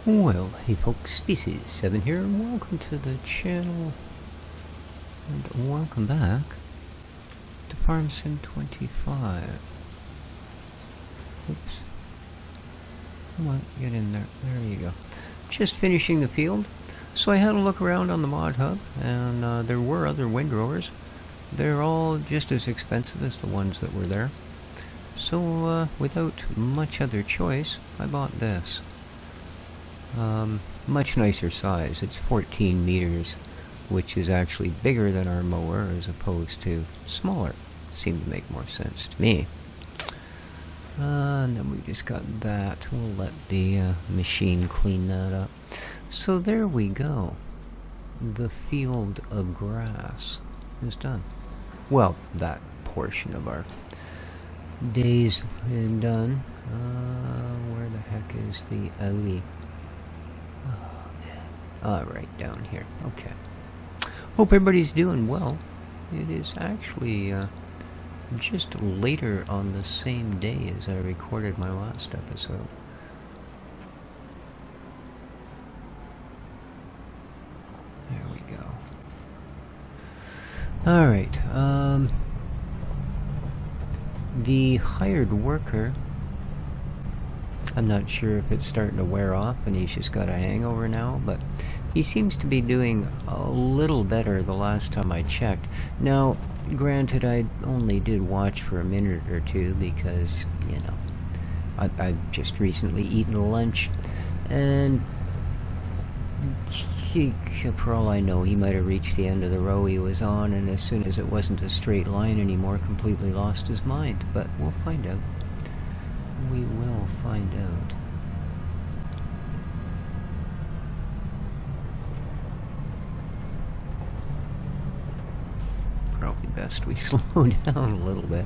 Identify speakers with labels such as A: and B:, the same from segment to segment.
A: Well, hey folks, Species 7 here, and welcome to the channel, and welcome back to Farm Sim 25. Oops. Come on, get in there. There you go. Just finishing the field, so I had a look around on the mod hub, and there were other windrowers. They're all just as expensive as the ones that were there. So, without much other choice, I bought this. Much nicer size. It's 14 meters, which is actually bigger than our mower as opposed to smaller. Seemed to make more sense to me. And then we just got that. We'll let the machine clean that up. So there we go. The field of grass is done. Well, that portion of our days is done. Where the heck is the Audi? Right down here. Okay. Hope everybody's doing well. It is actually just later on the same day as I recorded my last episode. There we go. Alright, the hired worker, I'm not sure if it's starting to wear off and he's just got a hangover now, but he seems to be doing a little better the last time I checked. Now, granted, I only did watch for a minute or two because, you know, I've just recently eaten lunch, and for all I know, he might have reached the end of the row he was on, and as soon as it wasn't a straight line anymore, completely lost his mind. But we'll find out. We will find out. Probably best we slow down a little bit.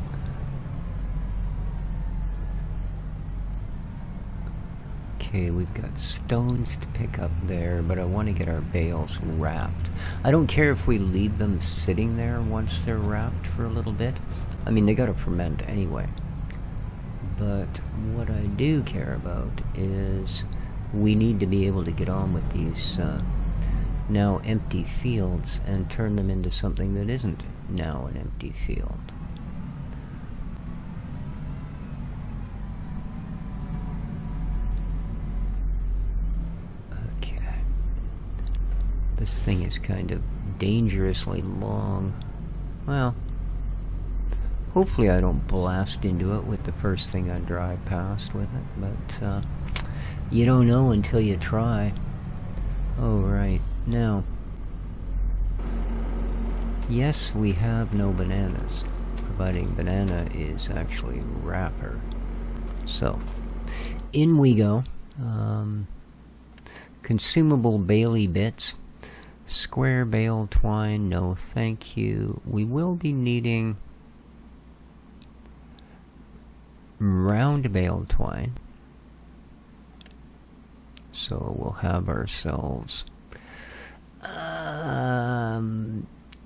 A: Okay, we've got stones to pick up there, but I want to get our bales wrapped. I don't care if we leave them sitting there once they're wrapped for a little bit. I mean, they gotta ferment anyway. But what I do care about is we need to be able to get on with these now empty fields and turn them into something that isn't now an empty field. Okay. This thing is kind of dangerously long. Well, hopefully I don't blast into it with the first thing I drive past with it, but you don't know until you try. Oh, right. Now, yes, we have no bananas, providing banana is actually wrapper. So, in we go. Consumable Bailey bits. Square bale twine, no thank you. We will be needing round bale twine, so we'll have ourselves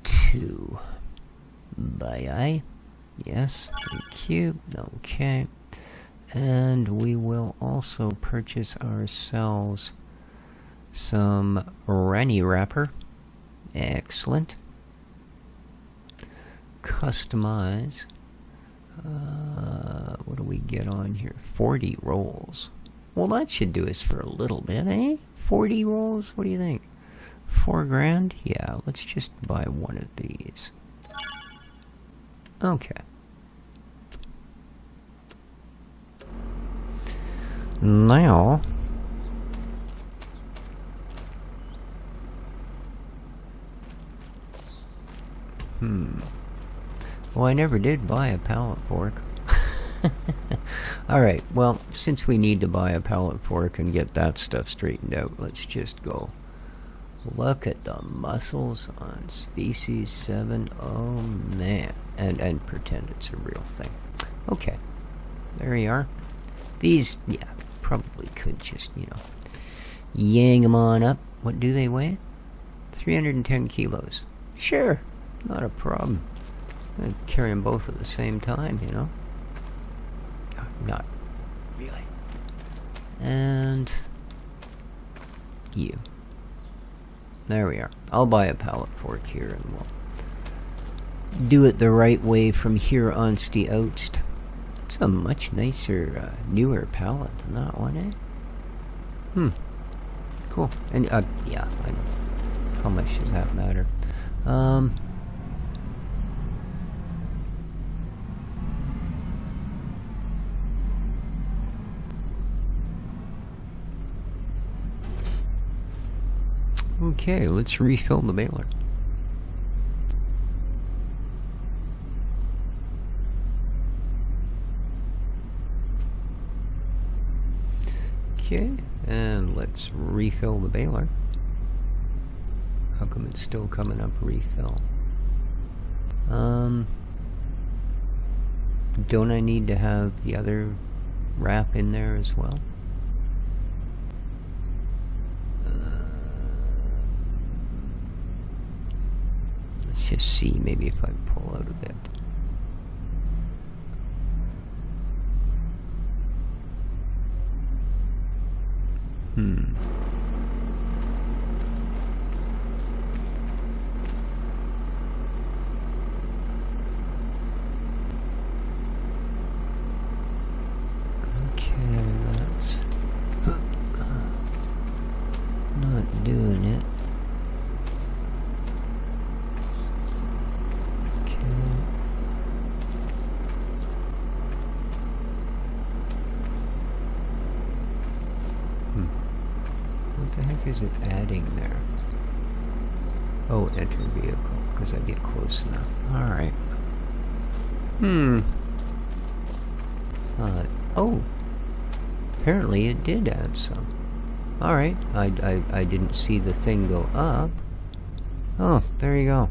A: 2 by yes, thank you. Okay, and we will also purchase ourselves some Rennie wrapper. Excellent. Customize. What do we get on here? 40 rolls. Well, that should do us for a little bit, eh? 40 rolls? What do you think? 4 grand? Yeah, let's just buy one of these. Okay. Now, well, I never did buy a pallet fork. Alright, well, since we need to buy a pallet fork and get that stuff straightened out, let's just go. Look at the muscles on Species 7. Oh, man. And pretend it's a real thing. Okay. There you are. These, yeah, probably could just, you know, yang them on up. What do they weigh? 310 kilos. Sure. Not a problem. I'd carry them both at the same time, you know? Not really. And you. There we are. I'll buy a pallet fork here and we'll do it the right way from here on the out. It's a much nicer, newer pallet than that one, eh? Cool. And, yeah, I know. How much does that matter? Okay, let's refill the baler. Okay, and let's refill the baler. How come it's still coming up refill? Don't I need to have the other wrap in there as well? Let's just see, maybe if I pull out a bit. Okay, that's not doing it. What the heck is it adding there? Oh, enter vehicle, because I get close enough. Alright. Oh. Apparently it did add some. Alright, I didn't see the thing go up. Oh, there you go.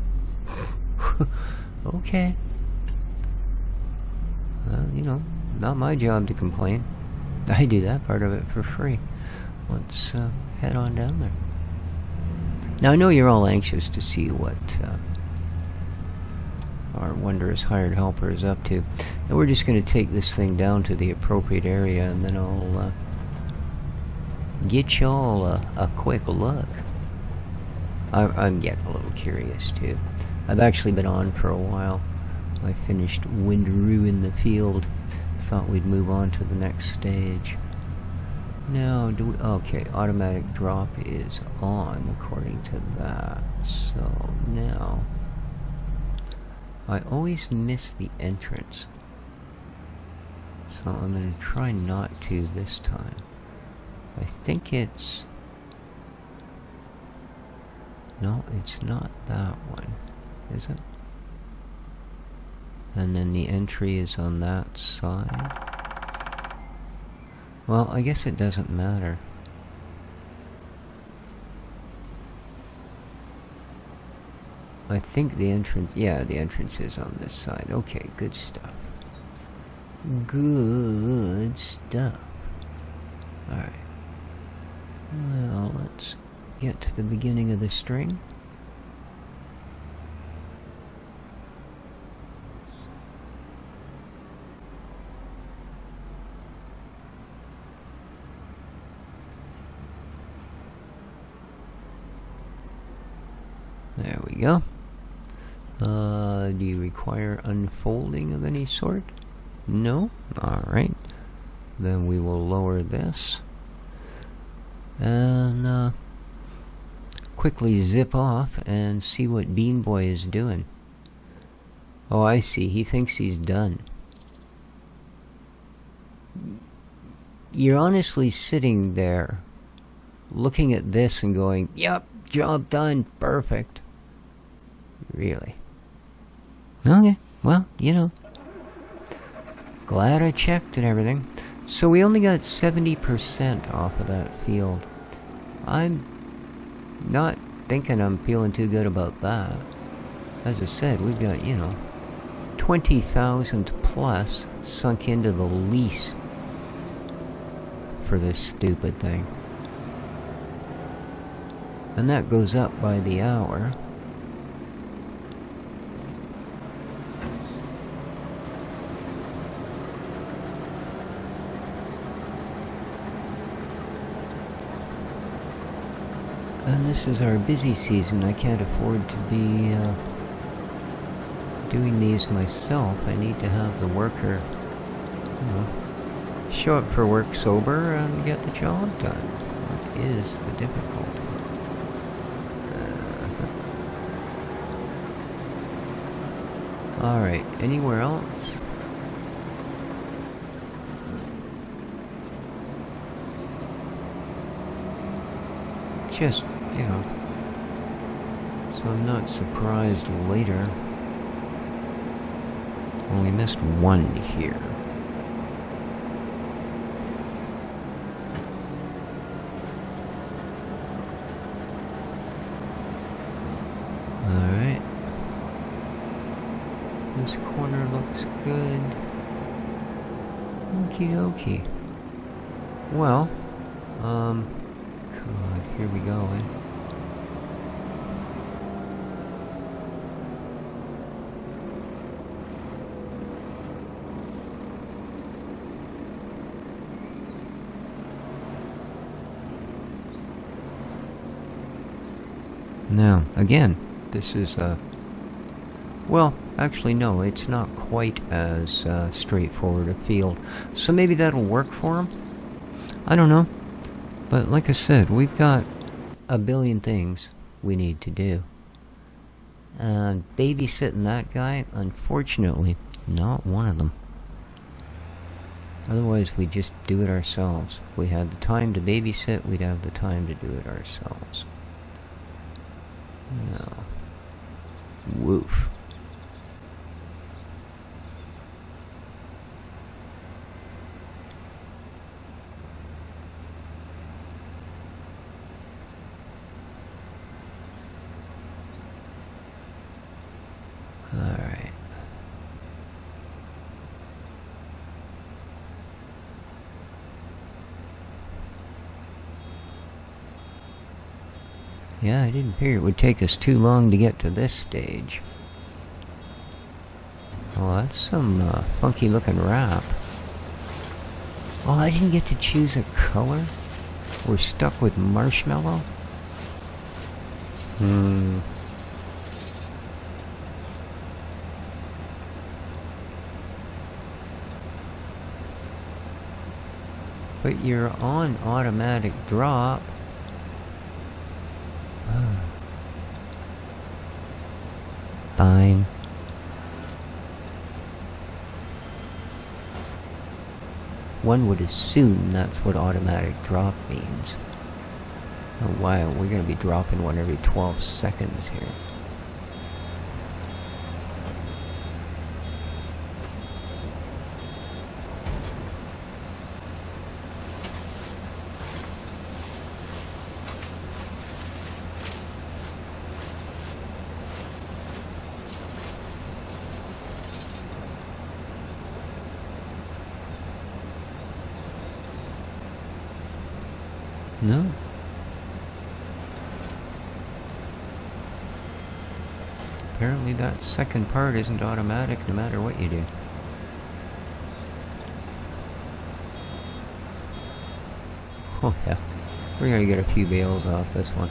A: Okay. You know, not my job to complain. I do that part of it for free. Let's head on down there. Now I know you're all anxious to see what our wondrous hired helper is up to. And we're just going to take this thing down to the appropriate area and then I'll get y'all a quick look. I'm getting a little curious too. I've actually been on for a while. I finished Windaroo in the field. Thought we'd move on to the next stage. Now, okay, automatic drop is on according to that. So now, I always miss the entrance. So I'm going to try not to this time. I think it's... No, it's not that one, is it? And then the entry is on that side. Well, I guess it doesn't matter. I think the entrance... Yeah, the entrance is on this side. Okay, good stuff. Good stuff. Alright. Well, let's get to the beginning of the string. There we go. Do you require unfolding of any sort? No? Alright. Then we will lower this. And quickly zip off and see what Bean Boy is doing. Oh, I see. He thinks he's done. You're honestly sitting there looking at this and going, yep, job done, perfect. Really? Okay, well, you know. Glad I checked and everything. So we only got 70% off of that field. I'm not thinking I'm feeling too good about that. As I said, we've got, you know, 20,000 plus sunk into the lease for this stupid thing. And that goes up by the hour. And this is our busy season. I can't afford to be doing these myself. I need to have the worker, you know, show up for work sober and get the job done. What is the difficulty? Alright, anywhere else? Just, you know, so I'm not surprised later. Only missed one here. Alright. This corner looks good. Okie dokie. Well, God, here we go, eh? Now, again, this is well, actually no, it's not quite as straightforward a field. So maybe that'll work for him? I don't know. But like I said, we've got a billion things we need to do. And babysitting that guy, unfortunately, not one of them. Otherwise, we'd just do it ourselves. If we had the time to babysit, we'd have the time to do it ourselves. No. Woof. Alright. Yeah, I didn't figure it would take us too long to get to this stage. Oh, that's some funky looking wrap. Oh, I didn't get to choose a color? We're stuck with marshmallow? But you're on automatic drop. Fine. One would assume that's what automatic drop means. Oh wow, we're gonna be dropping one every 12 seconds here. No. Apparently that second part isn't automatic no matter what you do. Oh yeah, we're gonna get a few bales off this one.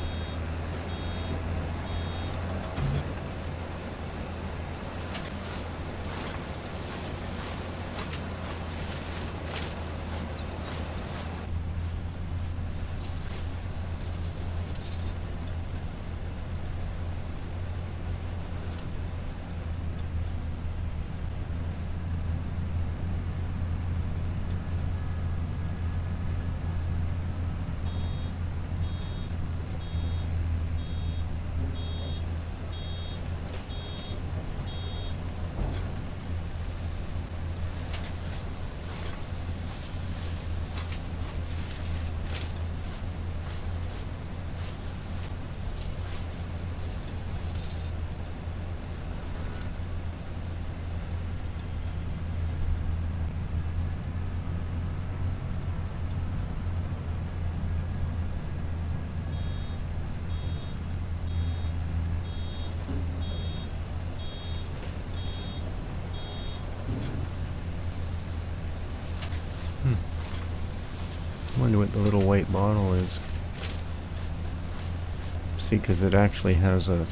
A: Wonder what the little white bottle is. See, because it actually has a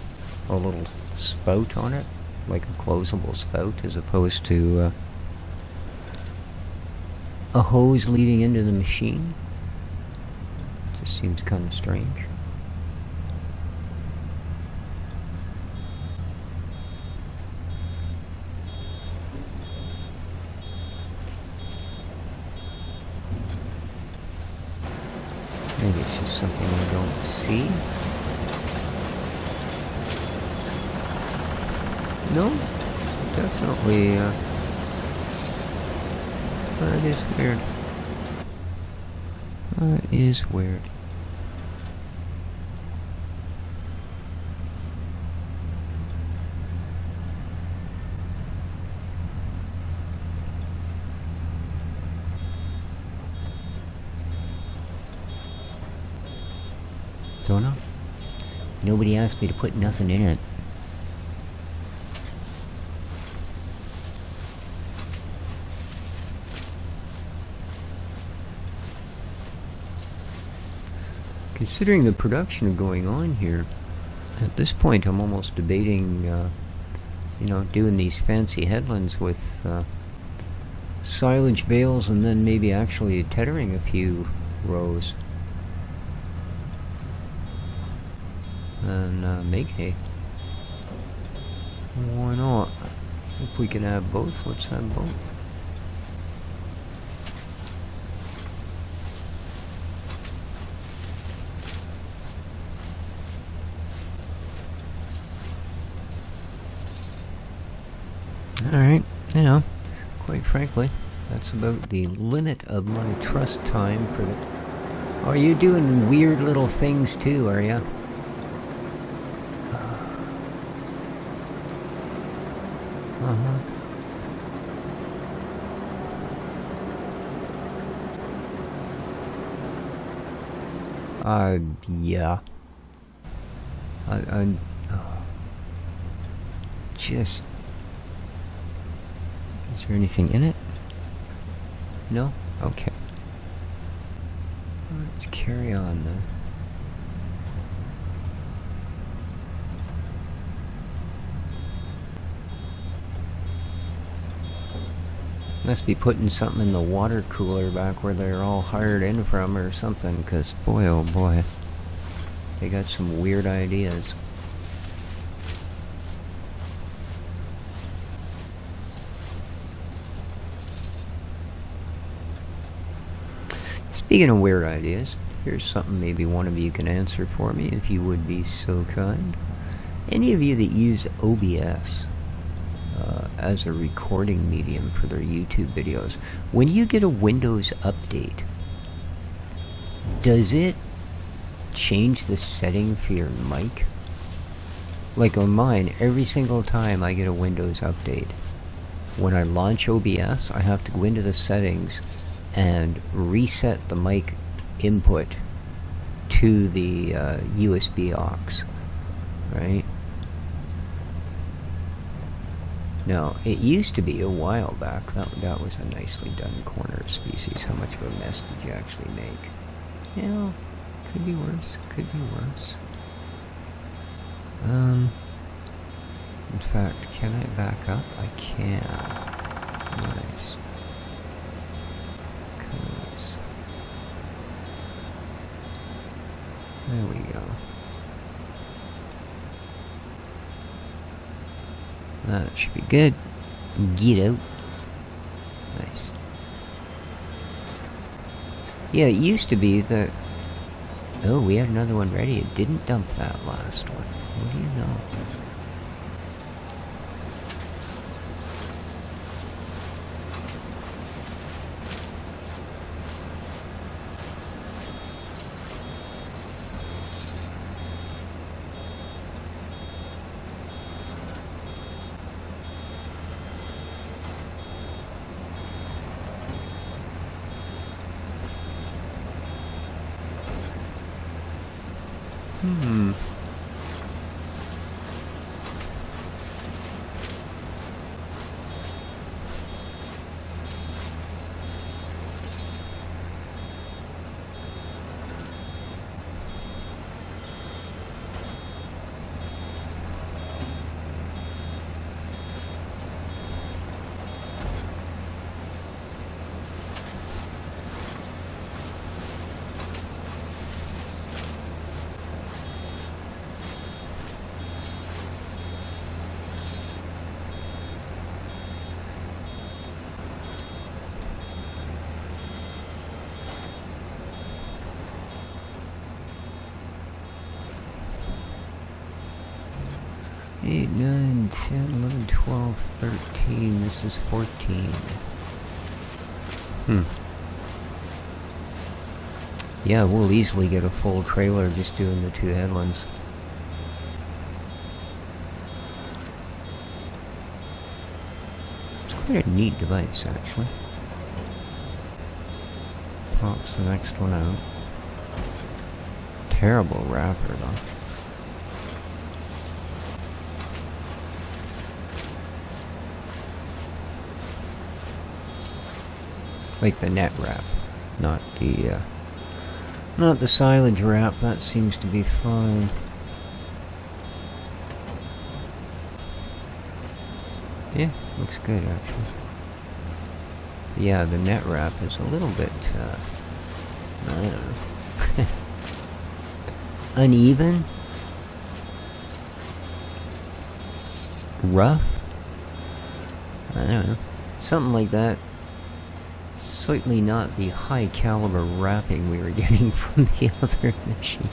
A: little spout on it, like a closable spout, as opposed to a hose leading into the machine. Just seems kind of strange. Maybe it's just something I don't see. No, definitely, that is weird. That is weird. Don't know. Nobody asked me to put nothing in it. Considering the production going on here, at this point I'm almost debating, you know, doing these fancy headlands with silage bales and then maybe actually tethering a few rows. And make hay. Why not? If we can have both, let's have both. Alright, you know, quite frankly, that's about the limit of my trust time for the... Oh, you're doing weird little things too, are ya? Yeah. I'm just... Is there anything in it? No? Okay. Let's carry on then. Must be putting something in the water cooler back where they're all hired in from or something, because boy oh boy, they got some weird ideas. Speaking of weird ideas, here's something maybe one of you can answer for me if you would be so kind. Any of you that use OBS as a recording medium for their YouTube videos, when you get a Windows update, does it change the setting for your mic? Like on mine, every single time I get a Windows update, when I launch OBS, I have to go into the settings and reset the mic input to the USB aux, right? No, it used to be a while back. That was a nicely done corner of species. How much of a mess did you actually make? Yeah, could be worse. Could be worse. In fact, can I back up? I can. Nice. Cause there we go. That should be good. Get out. Nice. Yeah, it used to be that... Oh, we had another one ready. It didn't dump that last one. What do you know? 8, 9, 10, 11, 12, 13. This is 14. Yeah, we'll easily get a full trailer just doing the two headlands. It's quite a neat device, actually. Pops the next one out. Terrible wrapper, though. Like the net wrap, not the silage wrap. That seems to be fine. Yeah, looks good actually. Yeah, the net wrap is a little bit, I don't know, uneven, rough. I don't know, something like that. Certainly not the high caliber wrapping we were getting from the other machine.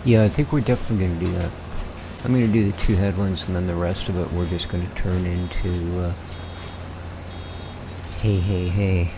A: Yeah, I think we're definitely going to do that. I'm going to do the two headlands, and then the rest of it we're just going to turn into, hey.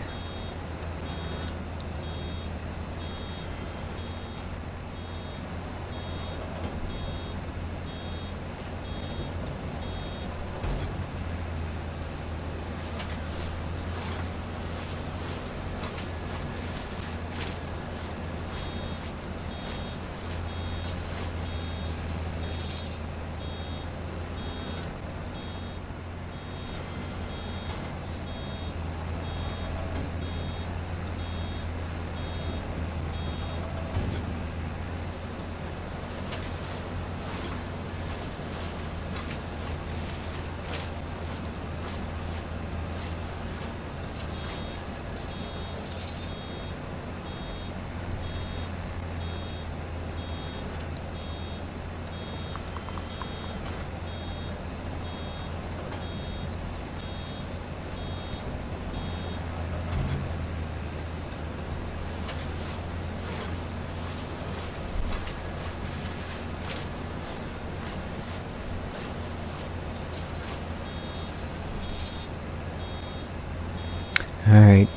A: Alright.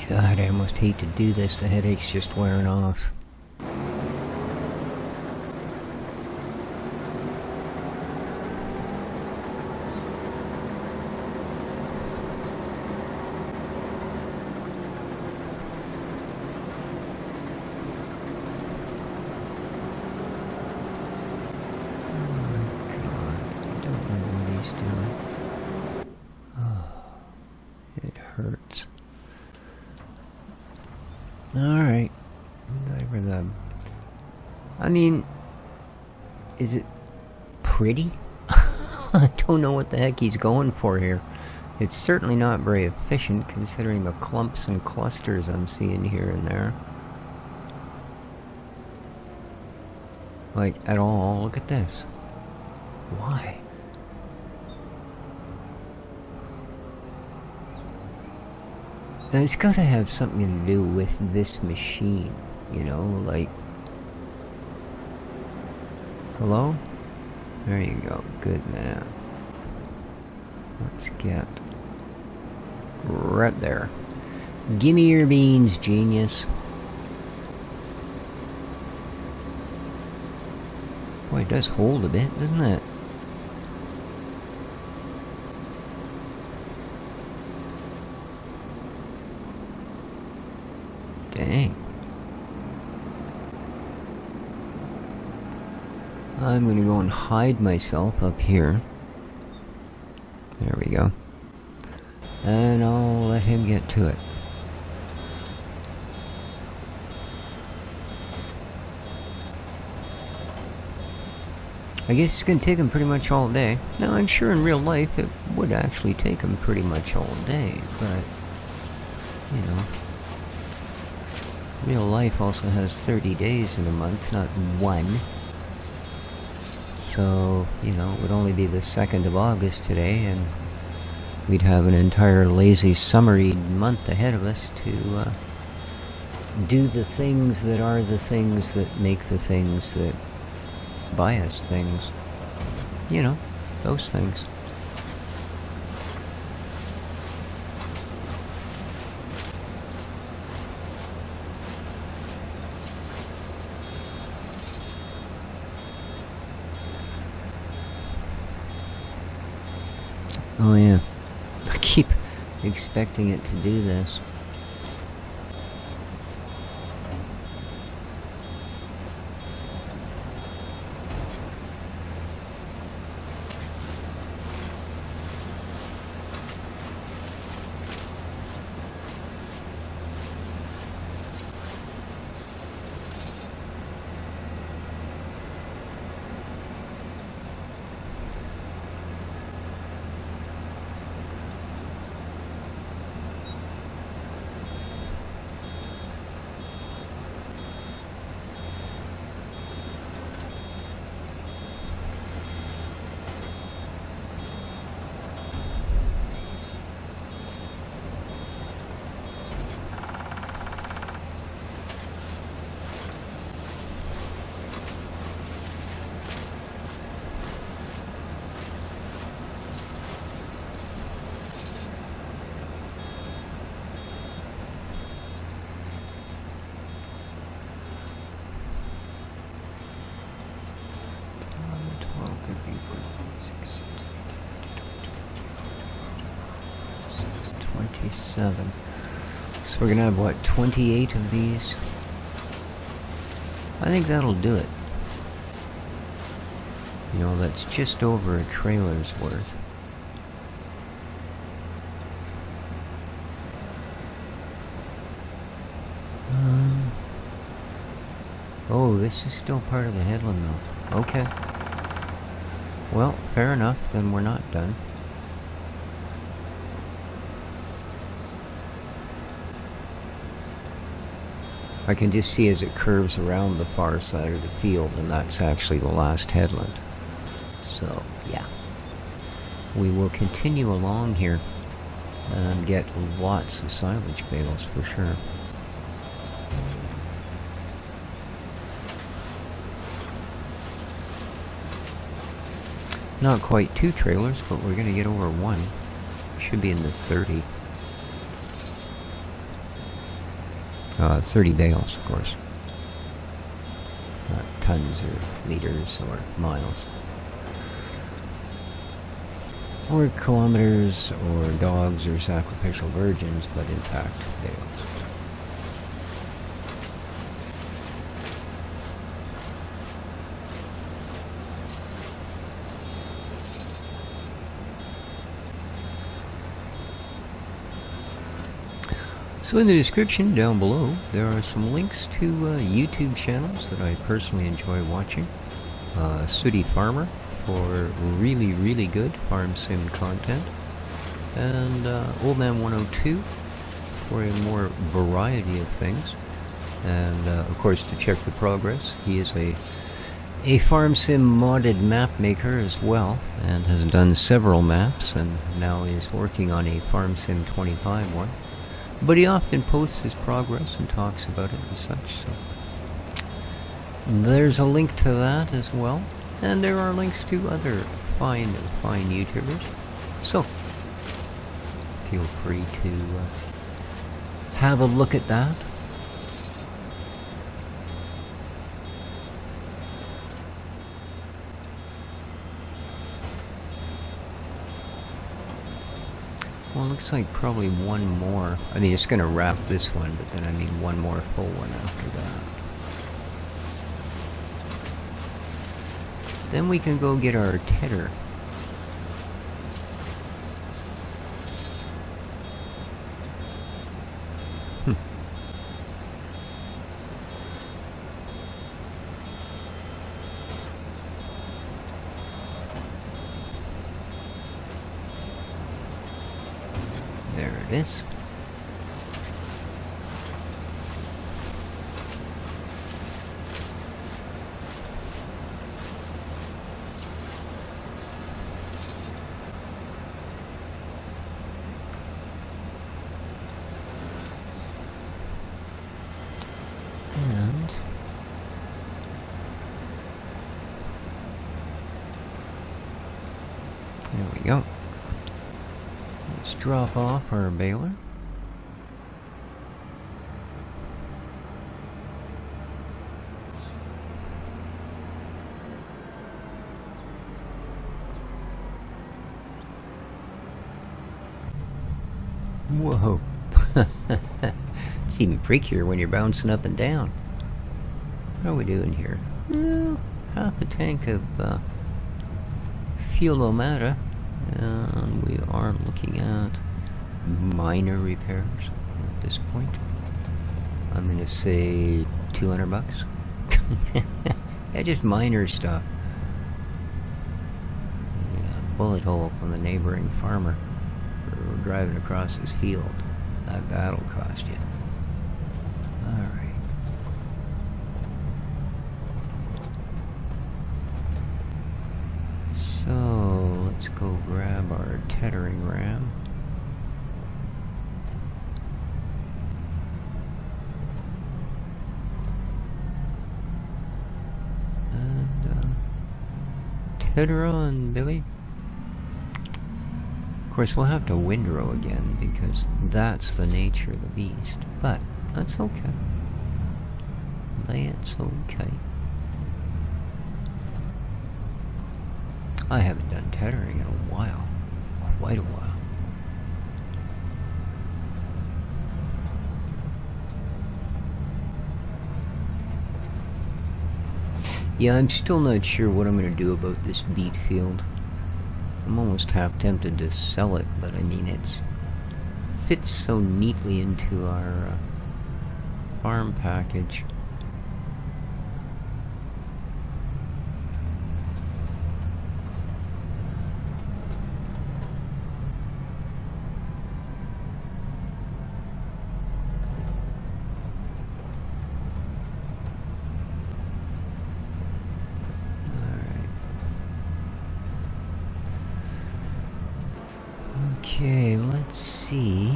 A: God, I almost hate to do this. The headache's just wearing off. Hurts. Alright. I mean, Is it pretty? I don't know what the heck he's going for here. It's certainly not very efficient considering the clumps and clusters I'm seeing here and there. Like, at all. Look at this. Why? Now, it's got to have something to do with this machine, you know, like... Hello? There you go. Good man. Let's get... right there. Gimme your beans, genius. Boy, it does hold a bit, doesn't it? Dang. I'm gonna go and hide myself up here. There we go. And I'll let him get to it. I guess it's gonna take him pretty much all day. Now, I'm sure in real life it would actually take him pretty much all day, but, you know, real life also has 30 days in a month, not one. So, you know, it would only be the 2nd of August today, and we'd have an entire lazy, summery month ahead of us to do the things that are the things that make the things that buy us things. You know, those things. Oh yeah, I keep expecting it to do this. So we're gonna have, what, 28 of these? I think that'll do it. You know, that's just over a trailer's worth. Oh, this is still part of the headland though. Okay. Well, fair enough, then we're not done. I can just see as it curves around the far side of the field, and that's actually the last headland. So, yeah. We will continue along here and get lots of silage bales for sure. Not quite 2 trailers, but we're gonna get over 1. Should be in the 30. 30 bales, of course. Not tons or liters or miles. Or kilometers or dogs or sacrificial virgins, but in fact, bales. So in the description down below, there are some links to YouTube channels that I personally enjoy watching. Sooty Farmer for really, really good farm sim content, and Old Man 102 for a more variety of things. And of course, to check the progress, he is a farm sim modded map maker as well, and has done several maps, and now is working on a farm sim 25 one. But he often posts his progress and talks about it and such, so there's a link to that as well, and there are links to other fine YouTubers, so feel free to have a look at that. Well, it looks like probably one more. I mean, it's going to wrap this one, but then I mean one more full one after that. Then we can go get our tedder. There it is. And there we go. Let's drop off our baler. Whoa. It's even freakier when you're bouncing up and down. What are we doing here? Well, half a tank of fuel-o-matter. And we are looking at minor repairs at this point. I'm gonna say 200 bucks. Yeah, just minor stuff. Yeah, bullet hole from the neighboring farmer for driving across his field. That'll cost you. Alright. So, let's go grab our tethering ram. And, tether on, Billy. Of course, we'll have to windrow again, because that's the nature of the beast. But, that's okay. That's okay. I haven't done tethering in a while. Quite a while. Yeah, I'm still not sure what I'm going to do about this beet field. I'm almost half tempted to sell it, but I mean, it fits so neatly into our farm package. Okay, let's see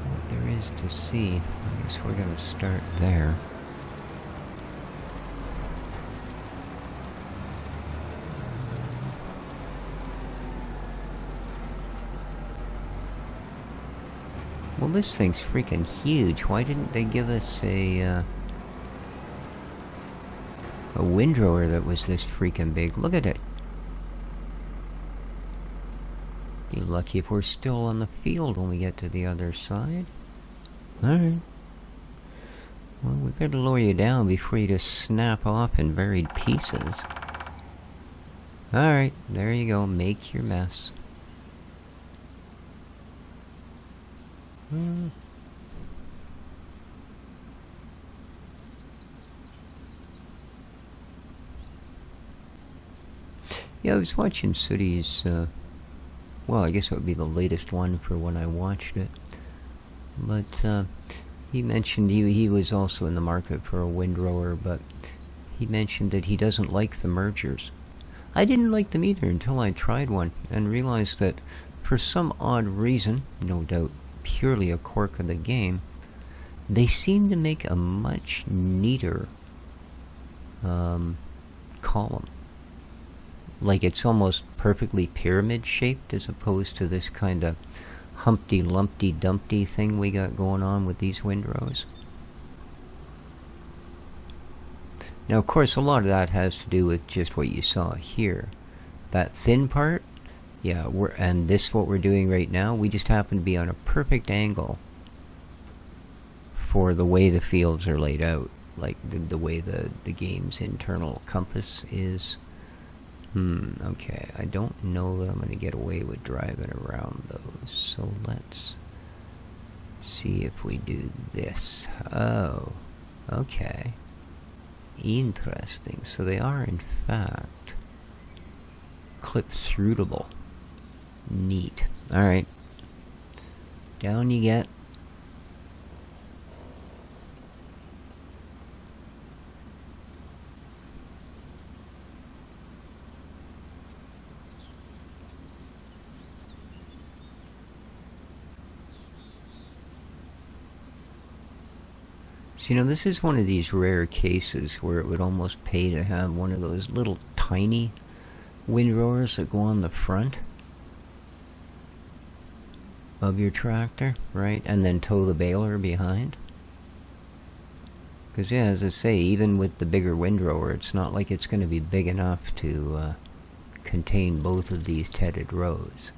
A: what there is to see. I guess we're gonna start there. Well, this thing's freaking huge. Why didn't they give us a windrower that was this freaking big? Look at it. Be lucky if we're still on the field when we get to the other side. Alright. Well, we better lower you down before you just snap off in varied pieces. Alright, there you go. Make your mess. Yeah, I was watching Sooty's, well, I guess it would be the latest one for when I watched it. But he mentioned he was also in the market for a windrower, but he mentioned that he doesn't like the mergers. I didn't like them either until I tried one and realized that for some odd reason, no doubt purely a quirk of the game, they seem to make a much neater column. Like it's almost perfectly pyramid shaped as opposed to this kind of Humpty Lumpty Dumpty thing we got going on with these windrows. Now, of course, a lot of that has to do with just what you saw here. That thin part, yeah, and this what we're doing right now, we just happen to be on a perfect angle for the way the fields are laid out, like the way the game's internal compass is. Okay, I don't know that I'm going to get away with driving around those, so let's see if we do this. Oh, okay. Interesting. So they are, in fact, clip-throughtable. Neat. Alright. Down you get. So, you know, this is one of these rare cases where it would almost pay to have one of those little tiny windrowers that go on the front of your tractor, right? And then tow the baler behind. Because, yeah, as I say, even with the bigger windrower, it's not like it's going to be big enough to contain both of these tedded rows.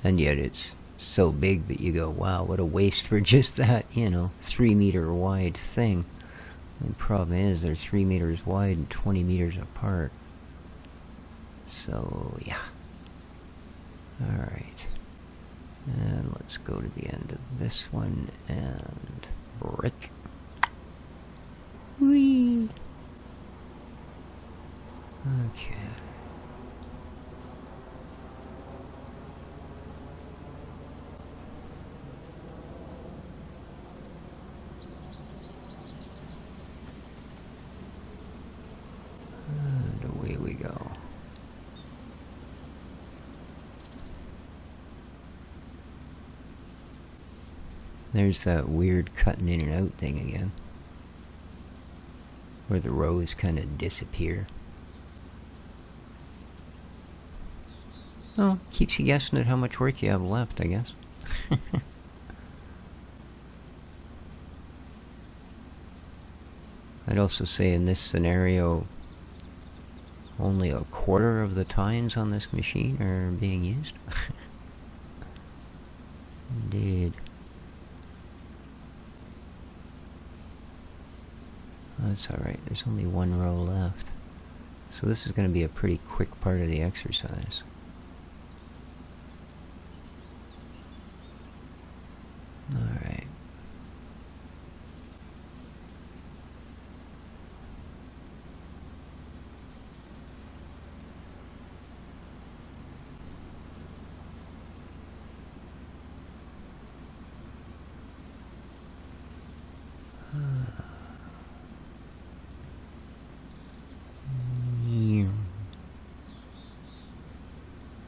A: And yet it's so big that you go, wow, what a waste for just that, 3-meter wide thing. The problem is they're 3 meters wide and 20 meters apart. So, yeah. Alright. And let's go to the end of this one and brick. Whee! Okay. And away we go. There's that weird cutting in and out thing again, where the rows kind of disappear. Oh, keeps you guessing at how much work you have left, I guess. I'd also say in this scenario, only a quarter of the tines on this machine are being used. Indeed. That's alright, there's only one row left. So this is going to be a pretty quick part of the exercise. Alright.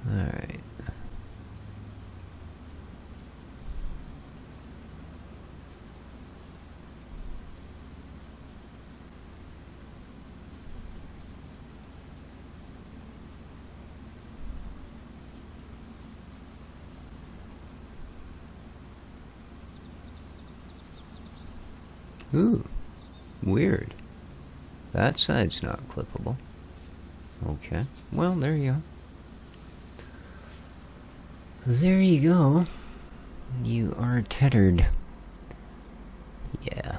A: Alright. Ooh, weird. That side's not clippable. Okay, well, there you go. There you go. You are tethered. Yeah.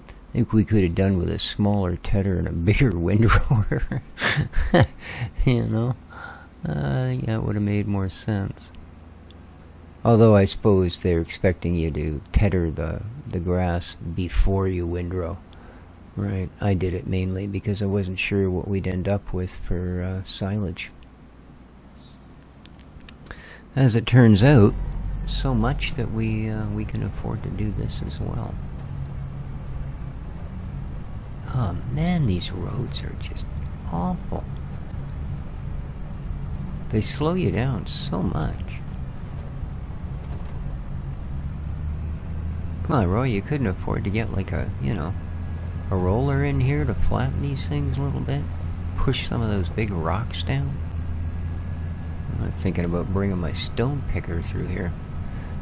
A: I think we could have done with a smaller tether and a bigger windrower. Yeah, it would have made more sense. Although I suppose they're expecting you to tether the grass before you windrow. Right, I did it mainly because I wasn't sure what we'd end up with for silage. As it turns out, so much that we can afford to do this as well. Oh man, these roads are just awful. They slow you down so much. Come on, Roy, you couldn't afford to get like a, you know, a roller in here to flatten these things a little bit? Push some of those big rocks down? I'm thinking about bringing my stone picker through here.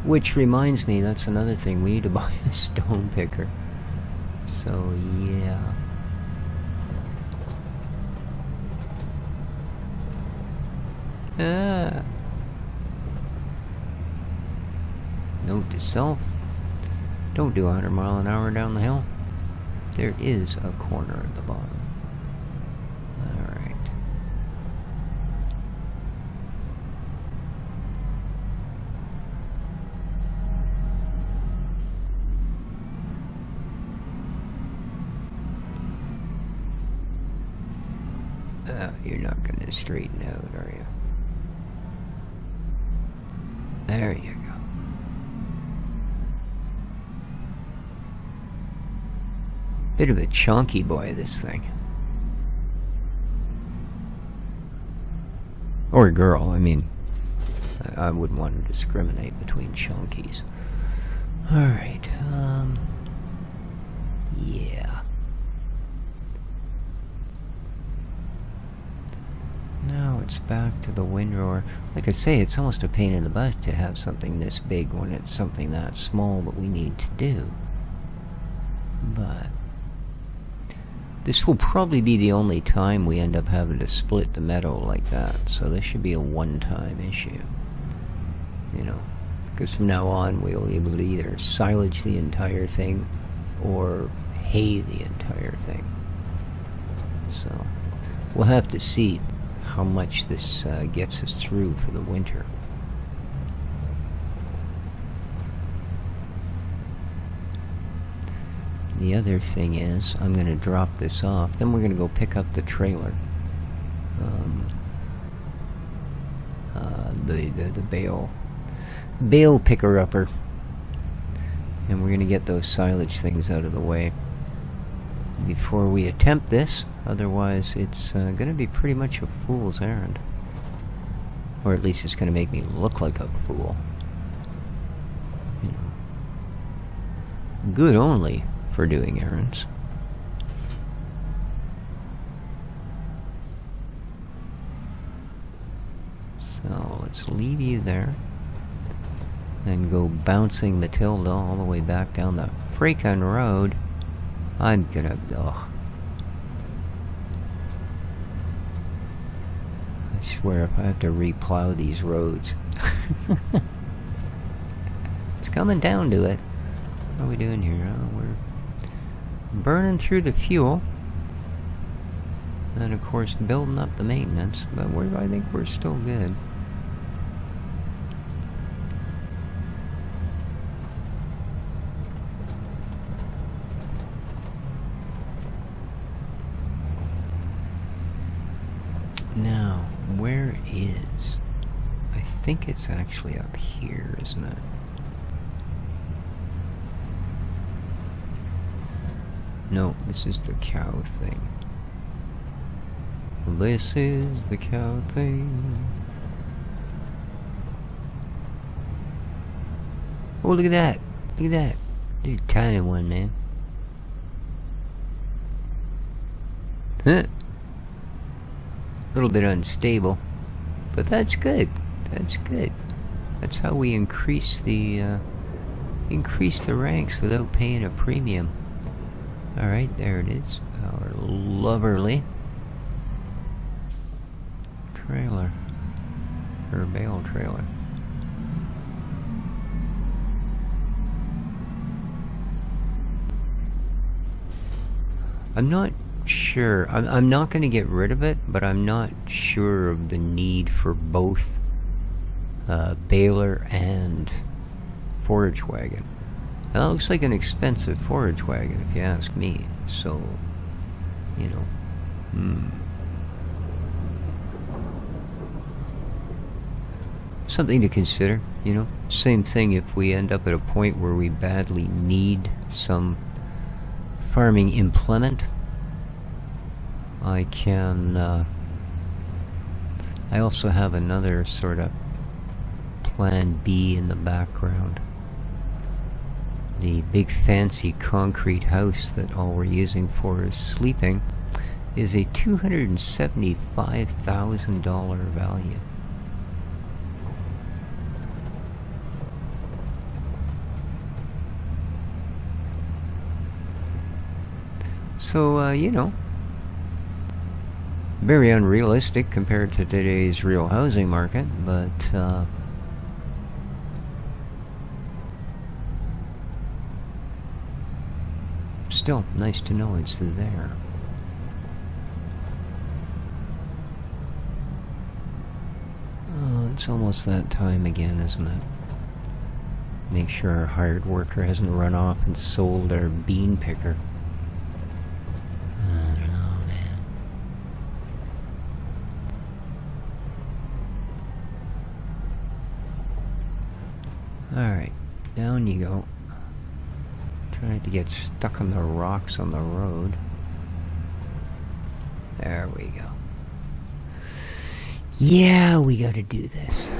A: Which reminds me, that's another thing, we need to buy a stone picker. So, yeah. Note to self, don't do 100 miles an hour down the hill. There is a corner at the bottom. Alright. You're not going to straighten out, are you? There you go. Bit of a chunky boy, this thing. Or girl, I mean, I wouldn't want to discriminate between chunkies. Alright, yeah. Now it's back to the windrower. Like I say, it's almost a pain in the butt to have something this big when it's something that small that we need to do. But this will probably be the only time we end up having to split the meadow like that, so this should be a one-time issue. You know, because from now on we'll be able to either silage the entire thing or hay the entire thing. So we'll have to see how much this gets us through for the winter. The other thing is, I'm going to drop this off, then we're going to go pick up the trailer. The bale picker-upper. And we're going to get those silage things out of the way before we attempt this. Otherwise, it's going to be pretty much a fool's errand. Or at least it's going to make me look like a fool. You know. Good only for doing errands. So, let's leave you there. And go bouncing Matilda all the way back down the freaking road. I'm gonna... ugh. I swear if I have to replow these roads. It's coming down to it. What are we doing here? We're burning through the fuel. And of course building up the maintenance. But I think we're still good. Now, where is... I think it's actually up here, isn't it? No, this is the cow thing. This is the cow thing. Oh, look at that. Look at that. There's a tiny one, man. Huh. A little bit unstable, but that's good. That's good. That's how we increase the ranks without paying a premium. All right, there it is. Our lovely trailer, or bale trailer. I'm not sure. I'm not going to get rid of it, but I'm not sure of the need for both baler and forage wagon. That looks like an expensive forage wagon, if you ask me. So, you know, something to consider, you know. Same thing if we end up at a point where we badly need some farming implement. I can, I also have another sort of plan B in the background. The big fancy concrete house that all we're using for is sleeping is a $275,000 value. So, you know, very unrealistic compared to today's real housing market, but still nice to know it's there. Oh, it's almost that time again, isn't it? Make sure our hired worker hasn't run off and sold our bean picker. Alright, down you go. Trying to get stuck on the rocks on the road. There we go. Yeah, we gotta do this.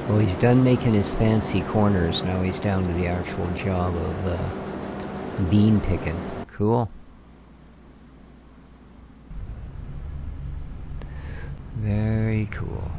A: Well, he's done making his fancy corners. Now he's down to the actual job of bean picking. Cool. Very cool.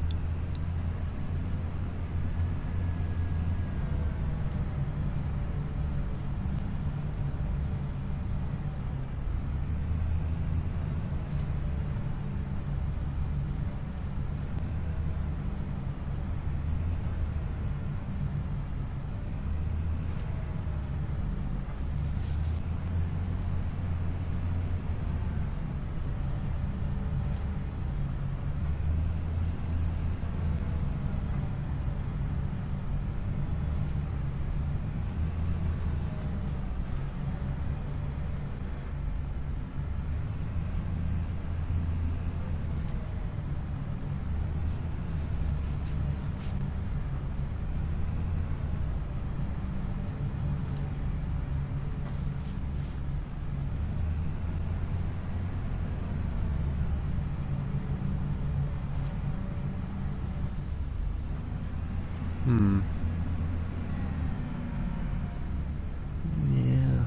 A: Yeah.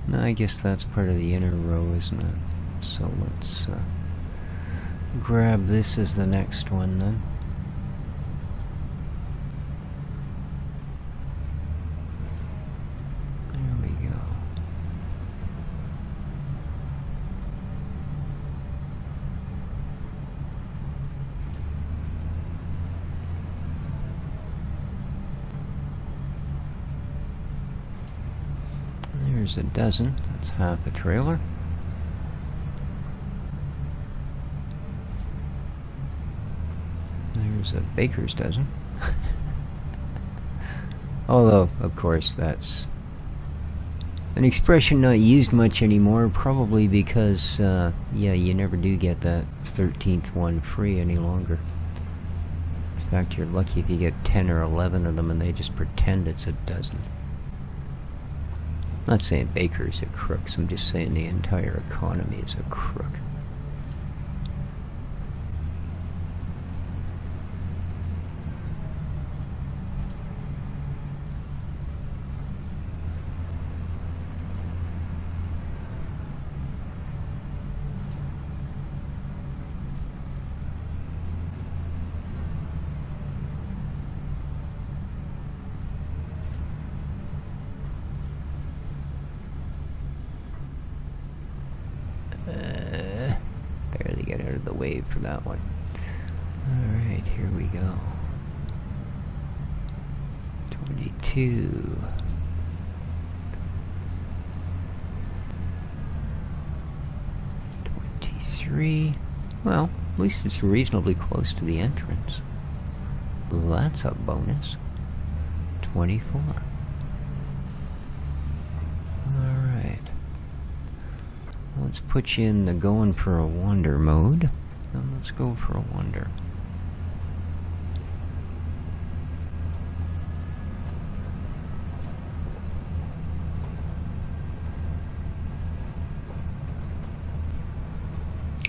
A: No, I guess that's part of the inner row, isn't it? So let's grab this as the next one then. There we go. There's a dozen. That's half a trailer. There's a baker's dozen. Although, of course, that's an expression not used much anymore, probably because, yeah, you never do get that 13th one free any longer. In fact, you're lucky if you get 10 or 11 of them and they just pretend it's a dozen. I'm not saying bakers are crooks, I'm just saying the entire economy is a crook. Barely get out of the wave for that one. Alright, here we go. 22. 23. Well, at least it's reasonably close to the entrance. That's a bonus. 24. Alright. Let's put you in the going for a wonder mode. And let's go for a wonder.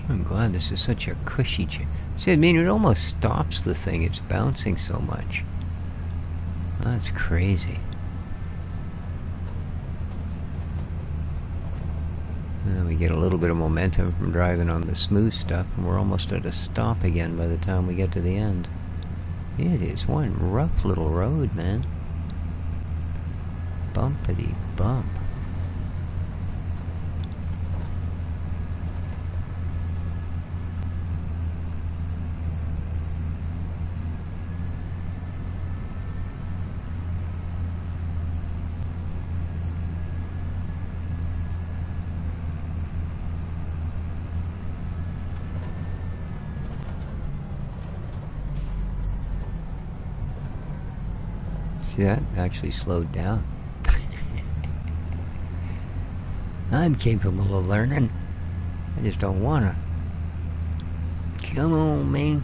A: I'm glad this is such a cushy See, I mean, it almost stops the thing. It's bouncing so much. That's crazy. And we get a little bit of momentum from driving on the smooth stuff, and we're almost at a stop again by the time we get to the end. It is one rough little road, man. Bumpity bump. See that? Actually slowed down. I'm capable of learning. I just don't wanna. Come on, man.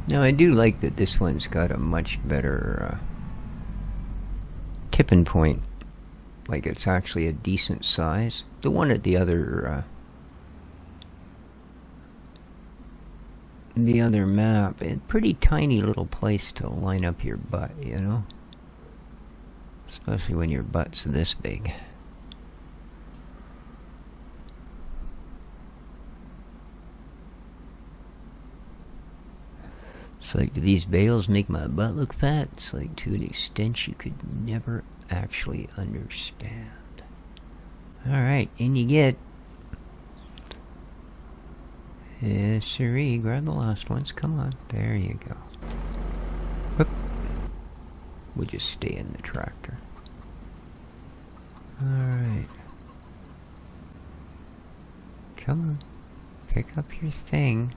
A: Now, I do like that this one's got a much better tipping point. Like, it's actually a decent size. The one at the other map, a pretty tiny little place to line up your butt, you know? Especially when your butt's this big. It's like, do these bales make my butt look fat? It's like, to an extent you could never actually understand. Alright, in you get. Yes, sirree. Grab the last ones. Come on. There you go. Whoop. We'll just stay in the tractor. Alright. Come on. Pick up your thing.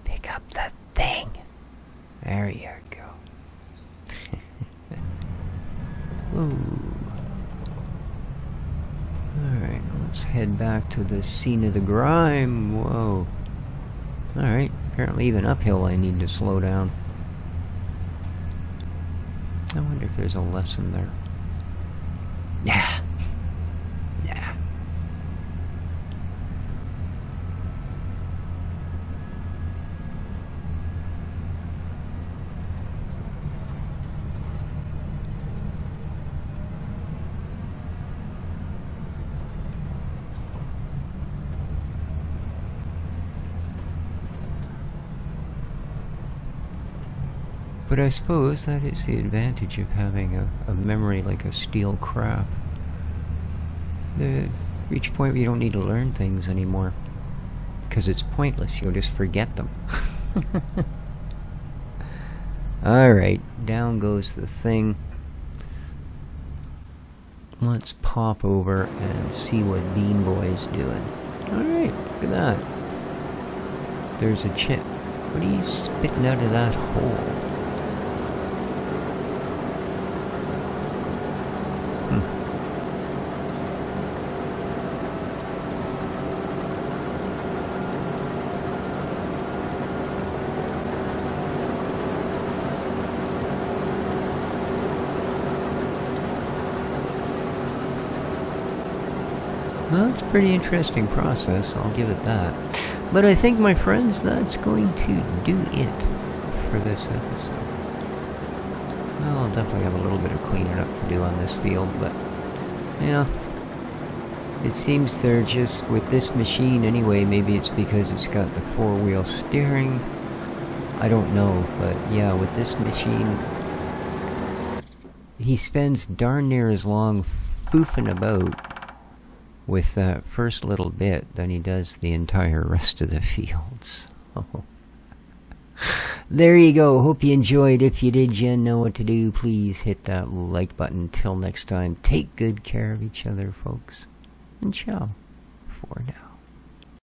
A: Pick up the thing. There you go. Ooh. Alright, let's head back to the scene of the grime. Whoa. Alright, apparently even uphill I need to slow down. I wonder if there's a lesson there. Nah. Nah. But I suppose that is the advantage of having a memory like a steel craft. Reach a point where you don't need to learn things anymore. Because it's pointless, you'll just forget them. Alright, down goes the thing. Let's pop over and see what Bean Boy's doing. Alright, look at that. There's a chip. What are you spitting out of that hole? Well, it's a pretty interesting process, I'll give it that. But I think, my friends, that's going to do it for this episode. Well, I'll definitely have a little bit of cleaning up to do on this field, but, yeah. It seems they're just, with this machine anyway, maybe it's because it's got the four-wheel steering. I don't know, but yeah, with this machine, he spends darn near as long foofing about with that first little bit than he does the entire rest of the fields. So, there you go. Hope you enjoyed. If you did, you know what to do. Please hit that like button. Till next time, take good care of each other, folks. And ciao for now.